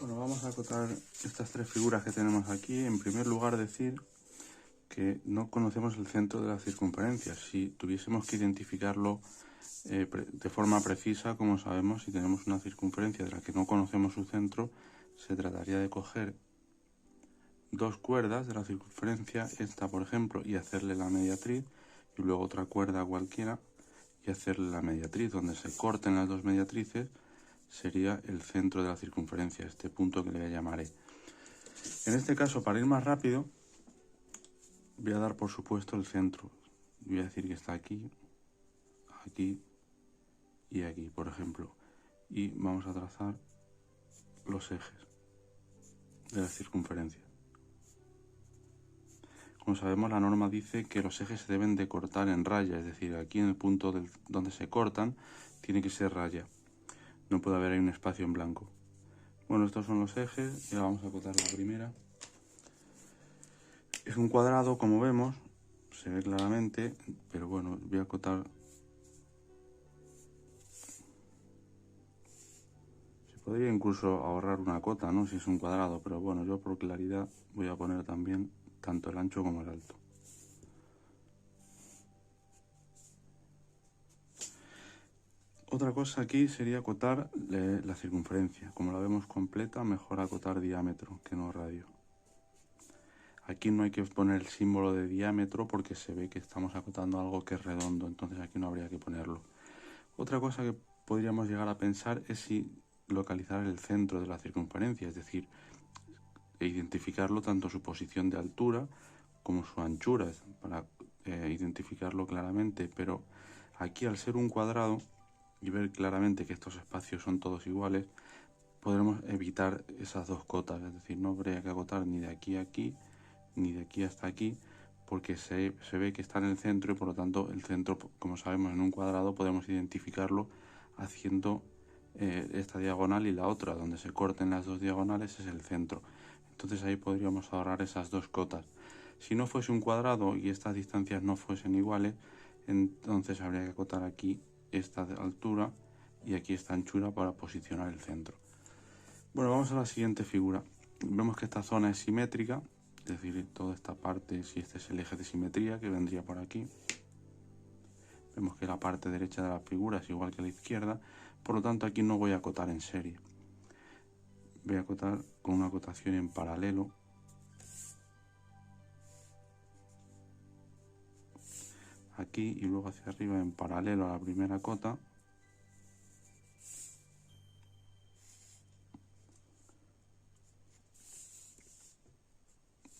Bueno, vamos a acotar estas tres figuras que tenemos aquí. En primer lugar, decir que no conocemos el centro de la circunferencia. Si tuviésemos que identificarlo de forma precisa, como sabemos, si tenemos una circunferencia de la que no conocemos su centro, se trataría de coger dos cuerdas de la circunferencia, esta por ejemplo, y hacerle la mediatriz, y luego otra cuerda cualquiera y hacerle la mediatriz. Donde se corten las dos mediatrices sería el centro de la circunferencia, este punto que le llamaré. En este caso, para ir más rápido, voy a dar por supuesto el centro. Voy a decir que está aquí, aquí y aquí, por ejemplo. Y vamos a trazar los ejes de la circunferencia. Como sabemos, la norma dice que los ejes se deben de cortar en raya, es decir, aquí en el punto donde se cortan tiene que ser raya. No puede haber ahí un espacio en blanco. Bueno, estos son los ejes, ya vamos a acotar la primera. Es un cuadrado, como vemos, se ve claramente, pero bueno, voy a acotar. Se podría incluso ahorrar una cota, ¿no? Si es un cuadrado, pero bueno, yo por claridad voy a poner también tanto el ancho como el alto. Otra cosa aquí sería acotar la circunferencia. Como la vemos completa, mejor acotar diámetro que no radio. Aquí no hay que poner el símbolo de diámetro porque se ve que estamos acotando algo que es redondo, entonces aquí no habría que ponerlo. Otra cosa que podríamos llegar a pensar es si localizar el centro de la circunferencia, es decir, identificarlo tanto su posición de altura como su anchura, para identificarlo claramente, pero aquí al ser un cuadrado y ver claramente que estos espacios son todos iguales, podremos evitar esas dos cotas, es decir, no habría que acotar ni de aquí a aquí, ni de aquí hasta aquí, porque se ve que está en el centro y por lo tanto el centro, como sabemos, en un cuadrado podemos identificarlo haciendo esta diagonal y la otra, donde se corten las dos diagonales es el centro. Entonces ahí podríamos ahorrar esas dos cotas. Si no fuese un cuadrado y estas distancias no fuesen iguales, entonces habría que acotar aquí esta altura y aquí esta anchura para posicionar el centro. Bueno, vamos a la siguiente figura. Vemos que esta zona es simétrica, es decir, toda esta parte, si este es el eje de simetría que vendría por aquí. Vemos que la parte derecha de la figura es igual que la izquierda, por lo tanto aquí no voy a acotar en serie. Voy a acotar con una acotación en paralelo. Aquí y luego hacia arriba en paralelo a la primera cota.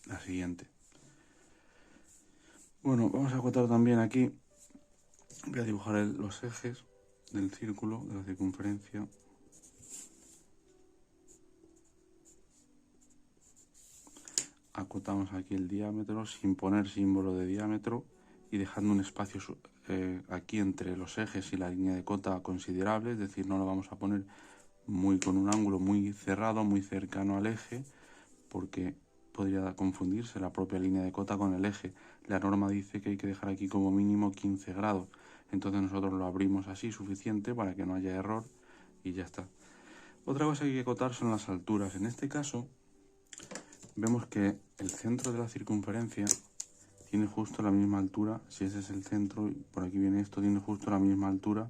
La siguiente. Bueno, vamos a acotar también aquí. Voy a dibujar los ejes del círculo, de la circunferencia. Acotamos aquí el diámetro sin poner símbolo de diámetro y dejando un espacio aquí entre los ejes y la línea de cota considerable, es decir, no lo vamos a poner con un ángulo muy cerrado, muy cercano al eje, porque podría confundirse la propia línea de cota con el eje. La norma dice que hay que dejar aquí como mínimo 15 grados, entonces nosotros lo abrimos así suficiente para que no haya error y ya está. Otra cosa que hay que acotar son las alturas. En este caso vemos que el centro de la circunferencia tiene justo la misma altura, si ese es el centro y por aquí viene esto, tiene justo la misma altura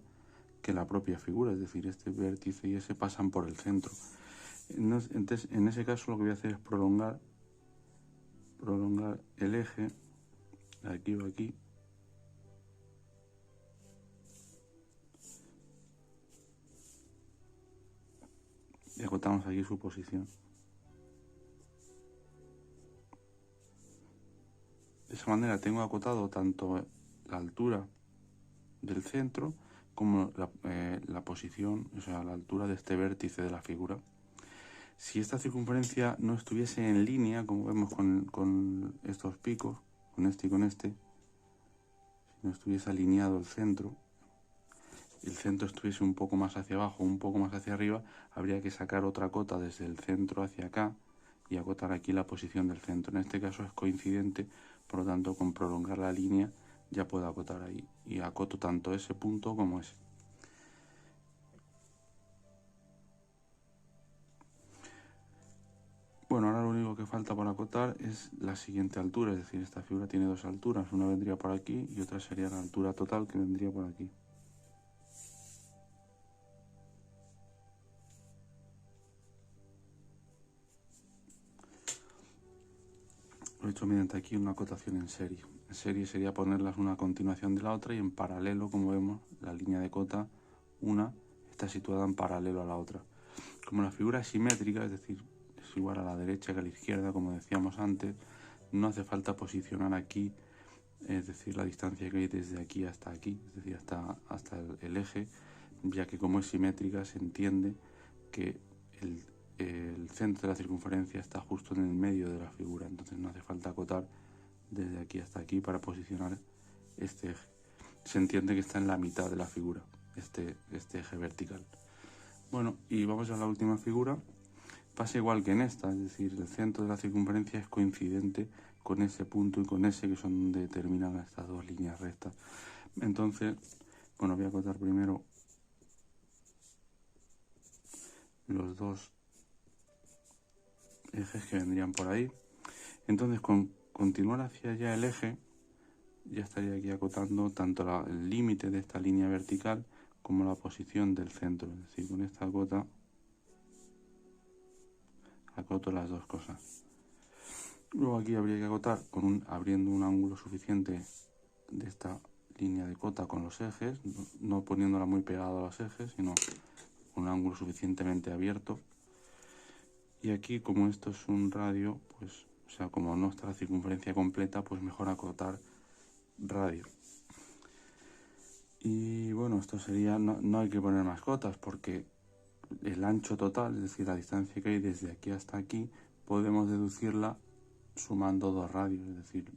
que la propia figura, es decir, este vértice y ese pasan por el centro. Entonces, en ese caso lo que voy a hacer es prolongar el eje de aquí o aquí y acotamos aquí su posición. De esa manera tengo acotado tanto la altura del centro como la posición, o sea, la altura de este vértice de la figura. Si esta circunferencia no estuviese en línea, como vemos con estos picos, con este y con este, si no estuviese alineado el centro estuviese un poco más hacia abajo, un poco más hacia arriba, habría que sacar otra cota desde el centro hacia acá y acotar aquí la posición del centro. En este caso es coincidente, por lo tanto con prolongar la línea ya puedo acotar ahí y acoto tanto ese punto como ese. falta por acotar es la siguiente altura, es decir, esta figura tiene dos alturas, una vendría por aquí y otra sería la altura total que vendría por aquí. Lo he hecho mediante aquí una acotación en serie. En serie sería ponerlas una a continuación de la otra y en paralelo, como vemos, la línea de cota, una está situada en paralelo a la otra. Como la figura es simétrica, es decir, es igual a la derecha que a la izquierda, como decíamos antes, no hace falta posicionar aquí, es decir, la distancia que hay desde aquí hasta aquí, es decir, hasta el eje, ya que como es simétrica se entiende que el centro de la circunferencia está justo en el medio de la figura, entonces no hace falta acotar desde aquí hasta aquí para posicionar este eje. Se entiende que está en la mitad de la figura, este eje vertical. Bueno, y vamos a la última figura. Pasa igual que en esta, es decir, el centro de la circunferencia es coincidente con ese punto y con ese, que son donde terminan estas dos líneas rectas. Entonces, bueno, voy a acotar primero los dos ejes que vendrían por ahí. Entonces, con continuar hacia allá el eje, ya estaría aquí acotando tanto el límite de esta línea vertical como la posición del centro. Es decir, con esta acoto las dos cosas. Luego aquí habría que acotar abriendo un ángulo suficiente de esta línea de cota con los ejes, no poniéndola muy pegada a los ejes, sino un ángulo suficientemente abierto. Y aquí, como esto es un radio, pues, o sea, como no está la circunferencia completa, pues mejor acotar radio. Y bueno, esto sería, no hay que poner más cotas porque el ancho total, es decir, la distancia que hay desde aquí hasta aquí, podemos deducirla sumando dos radios, es decir,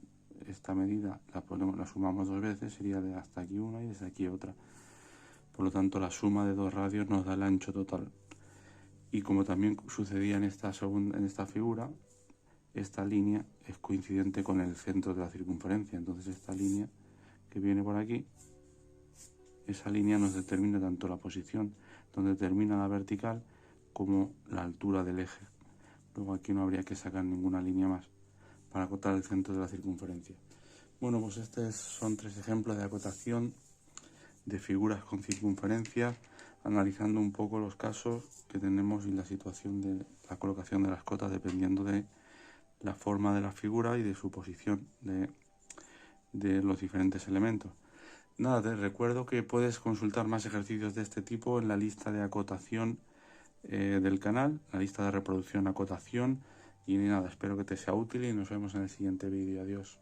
esta medida la sumamos dos veces, sería de hasta aquí una y desde aquí otra. Por lo tanto, la suma de dos radios nos da el ancho total. Y como también sucedía en esta figura, esta línea es coincidente con el centro de la circunferencia. Entonces esta línea que viene por aquí, esa línea nos determina tanto la posición donde termina la vertical como la altura del eje. Luego aquí no habría que sacar ninguna línea más para acotar el centro de la circunferencia. Bueno, pues estos son tres ejemplos de acotación de figuras con circunferencia, analizando un poco los casos que tenemos y la situación de la colocación de las cotas dependiendo de la forma de la figura y de su posición de los diferentes elementos. Nada, te recuerdo que puedes consultar más ejercicios de este tipo en la lista de acotación del canal, la lista de reproducción acotación. Y nada, espero que te sea útil y nos vemos en el siguiente vídeo. Adiós.